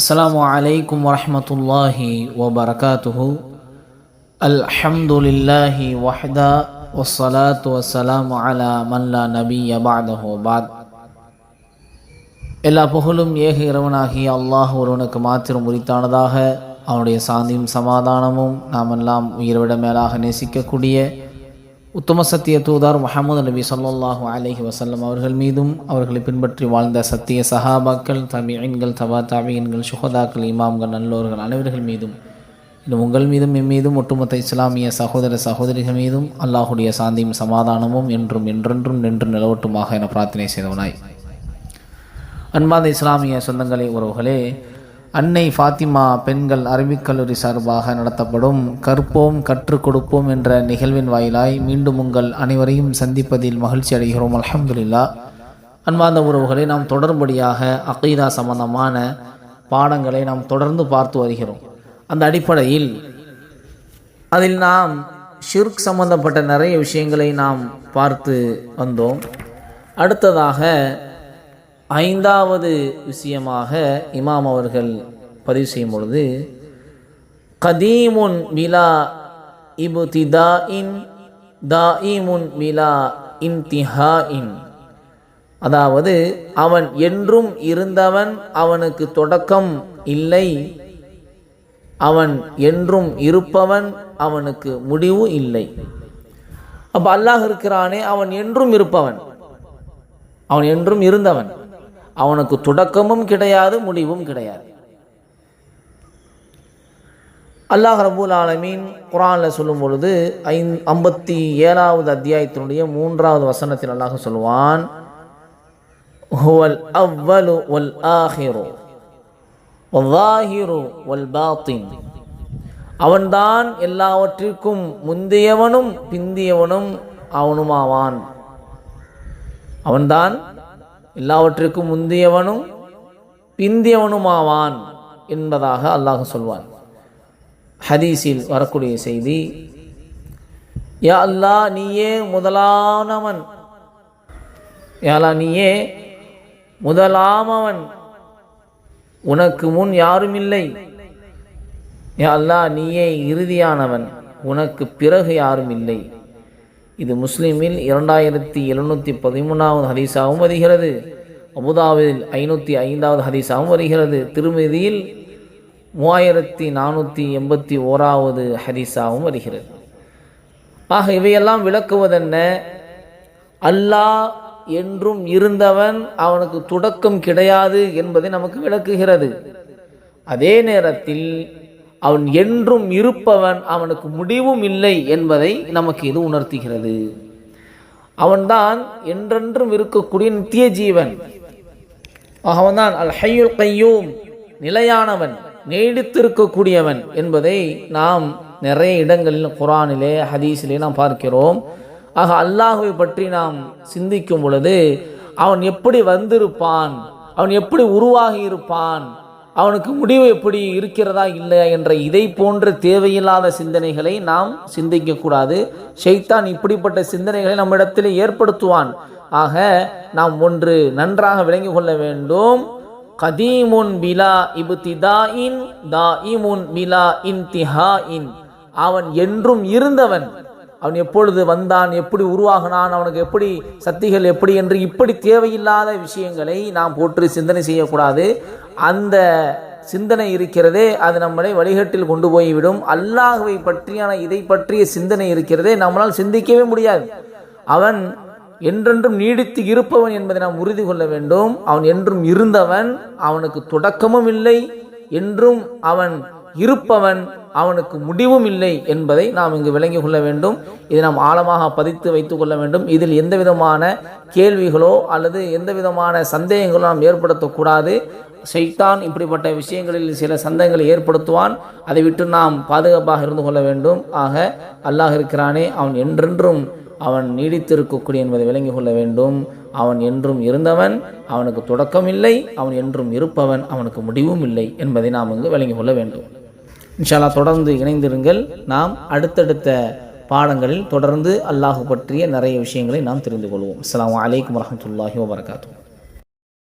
அஸ்ஸலாமு அலைக்கும் வரஹ்மத்துல்லாஹி வபரகாத்துஹு. அல்ஹம்துலில்லாஹி வஹ்தா வஸ்ஸலாத்து வஸ்ஸலாமு அலா மன் லா நபிய்ய பஅதஹு பாத். எல்லா புகழும் ஏக இறைவனாகிய அல்லாஹ் ஒருவனுக்கு மாத்திரம் உரித்தானதாக. அவனுடைய சாந்தியும் சமாதானமும் நாமெல்லாம் உயிரை விட மேலாக நேசிக்கக்கூடிய உத்தம சத்திய தூதர் முஹம்மது நபி ஸல்லல்லாஹு அலைஹி வஸல்லம் அவர்கள் மீதும் அவர்களை பின்பற்றி வாழ்ந்த சத்திய சஹாபாக்கள், தபீஈன்கள், தபா தபீஈன்கள், சுஹதாக்கள், இமாம்கள், நல்லோர்கள் அனைவர்கள் மீதும் இன்னும் உங்கள் மீதும் எம்மீதும் ஒட்டுமொத்த இஸ்லாமிய சகோதர சகோதரிகள் மீதும் அல்லாஹுடைய சாந்தியும் சமாதானமும் என்றும் என்றென்றும் நின்று நிலவட்டுமாக என பிரார்த்தனை செய்தவனாய், அன்பார்ந்த இஸ்லாமிய சொந்தங்களே, உறவுகளே, அன்னை ஃபாத்திமா பெண்கள் அரபிக் கல்லூரி சார்பாக நடத்தப்படும் கற்போம் கற்றுக் கொடுப்போம் என்ற நிகழ்வின் வாயிலாய் மீண்டும் உங்கள் அனைவரையும் சந்திப்பதில் மகிழ்ச்சி அடைகிறோம். அல்ஹம்துலில்லாஹ். அன்பார்ந்த உறவுகளை, நாம் தொடர்படியாக அகீதா சம்பந்தமான பாடங்களை நாம் தொடர்ந்து பார்த்து வருகிறோம். அந்த அடிப்படையில் அதில் நாம் ஷிர்க் சம்பந்தப்பட்ட நிறைய விஷயங்களை நாம் பார்த்து வந்தோம். அடுத்ததாக 5வது விஷயமாக இமாம் அவர்கள் பதிவு செய்யும் பொழுது, கதீமுன் பிலா இப்திதாஇன் தாயிமுன் பிலா இன்திஹாஇன், அதாவது அவன் என்றும் இருந்தவன், அவனுக்கு தொடக்கம் இல்லை, அவன் என்றும் இருப்பவன், அவனுக்கு முடிவு இல்லை. அப்போ அல்லாஹ் இருக்கிறானே, அவன் என்றும் இருப்பவன், அவன் என்றும் இருந்தவன், அவனுக்கு தொடக்கமும் கிடையாது, முடிவும் கிடையாது. அல்லாஹ் ரப்பூல் ஆலமீன் குர்ஆனில் சொல்லும் பொழுது 57வது அத்தியாயத்தினுடைய 3வது வசனத்தில் அல்லாஹ் சொல்வான், ஹுவல் அவ்வலு வல் ஆஹிரு வல் ஸாஹிரு வல் பாத்தின், அவன்தான் எல்லாவற்றிற்கும் முந்தியவனும் பிந்தியவனும் அவனுமாவான். அவன்தான் எல்லாவற்றிற்கும் முந்தியவனும் பிந்தியவனுமாவான் என்பதாக அல்லாஹ் சொல்வான். ஹதீஸில் வரக்கூடிய செய்தி, யா அல்லாஹ், நீயே முதலானவன், யா அல்லாஹ், நீயே முதலாமவன், உனக்கு முன் யாரும் இல்லை. யா அல்லாஹ், நீயே இறுதியானவன், உனக்கு பிறகு யாரும் இல்லை. இது முஸ்லிமில் 2713வது ஹதீஸாகவும் வருகிறது. அபுதாபில் 505வது ஹதீஸாகவும் வருகிறது. திருமதியில் 3481வது ஹதீஸாகவும் வருகிறது. ஆக இவையெல்லாம் விளக்குவதென்ன? அல்லாஹ் என்றும் இருந்தவன், அவனுக்கு தொடக்கம் கிடையாது என்பதை நமக்கு விளக்குகிறது. அதே நேரத்தில் அவன் என்றும் இருப்பவன், அவனுக்கு முடிவும் இல்லை என்பதை நமக்கு இது உணர்த்துகிறது. அவன்தான் என்றென்றும் இருக்கக்கூடிய நித்திய ஜீவன். அவன்தான் அல் ஹய்யுல் கய்யூம், நிலையானவன், நீடித்திருக்கக்கூடியவன் என்பதை நாம் நிறைய இடங்களில் குர்ஆனிலே ஹதீஸிலே நாம் பார்க்கிறோம். ஆக அல்லாஹ்வை பற்றி நாம் சிந்திக்கும் பொழுது, அவன் எப்படி வந்திருப்பான், அவன் எப்படி உருவாகி இருப்பான், அவனுக்கு முடிவு எப்படி இருக்கிறதா இல்லையா என்ற இதை போன்ற தேவையில்லாத சிந்தனைகளை நாம் சிந்திக்கக்கூடாது. ஷைத்தான் இப்படிப்பட்ட சிந்தனைகளை நம்மிடத்தில் ஏற்படுத்துவான். ஆக நாம் ஒன்று நன்றாக விளங்கி கொள்ள வேண்டும், கதீமுன் பிலா இப்திதாஇன் தாயிமுன் பிலா இன்திஹாஇன், அவன் என்றும் இருந்தவன், அவன் எப்பொழுது வந்தான், எப்படி உருவாகினான், அவனுக்கு எப்படி சக்திகள் எப்படி என்று இப்படி தேவையில்லாத விஷயங்களை நாம் போட்டு சிந்தனை செய்யக்கூடாது. அந்த சிந்தனை இருக்கிறதே, அது நம்மளை வழிகட்டில் கொண்டு போய்விடும். அல்லாஹ்வை பற்றியான இதை பற்றிய சிந்தனை இருக்கிறதே, நம்மளால் சிந்திக்கவே முடியாது. அவன் என்றென்றும் நீடித்து இருப்பவன் என்பதை நாம் உறுதி கொள்ள வேண்டும். அவன் என்றும் இருந்தவன், அவனுக்கு தொடக்கமும் இல்லை, என்றும் அவன் இருப்பவன், அவனுக்கு முடிவும் இல்லை என்பதை நாம் இங்கு விளங்கி கொள்ள வேண்டும். இதை நாம் ஆழமாக பதித்து வைத்துக் கொள்ள வேண்டும். இதில் எந்த விதமான கேள்விகளோ அல்லது எந்த விதமான சந்தேகங்களோ நாம் ஏற்படுத்தக்கூடாது. ஷைத்தான் இப்படிப்பட்ட விஷயங்களில் சில சந்தேகங்களை ஏற்படுத்துவான். அதை விட்டு நாம் பாதுகாப்பாக இருந்து கொள்ள வேண்டும். ஆக அல்லாஹ் இருக்கிறானே, அவன் என்றென்றும் அவன் நீடித்திருக்கக்கூடிய என்பதை விளங்கி கொள்ள வேண்டும். அவன் என்றும் இருந்தவன், அவனுக்கு தொடக்கம் இல்லை, அவன் என்றும் இருப்பவன், அவனுக்கு முடிவும் இல்லை என்பதை நாம் இங்கு விளங்கி கொள்ள வேண்டும். இன்ஷா அல்லாஹ் தொடர்ந்து இணைந்திருங்கள். நாம் அடுத்தடுத்த பாடங்களில் தொடர்ந்து அல்லாஹ் பற்றிய நிறைய விஷயங்களை நாம் தெரிந்து கொள்வோம். அஸ்ஸலாமு அலைக்கும் வரஹ்மத்துல்லாஹி வபரகாத்துஹு.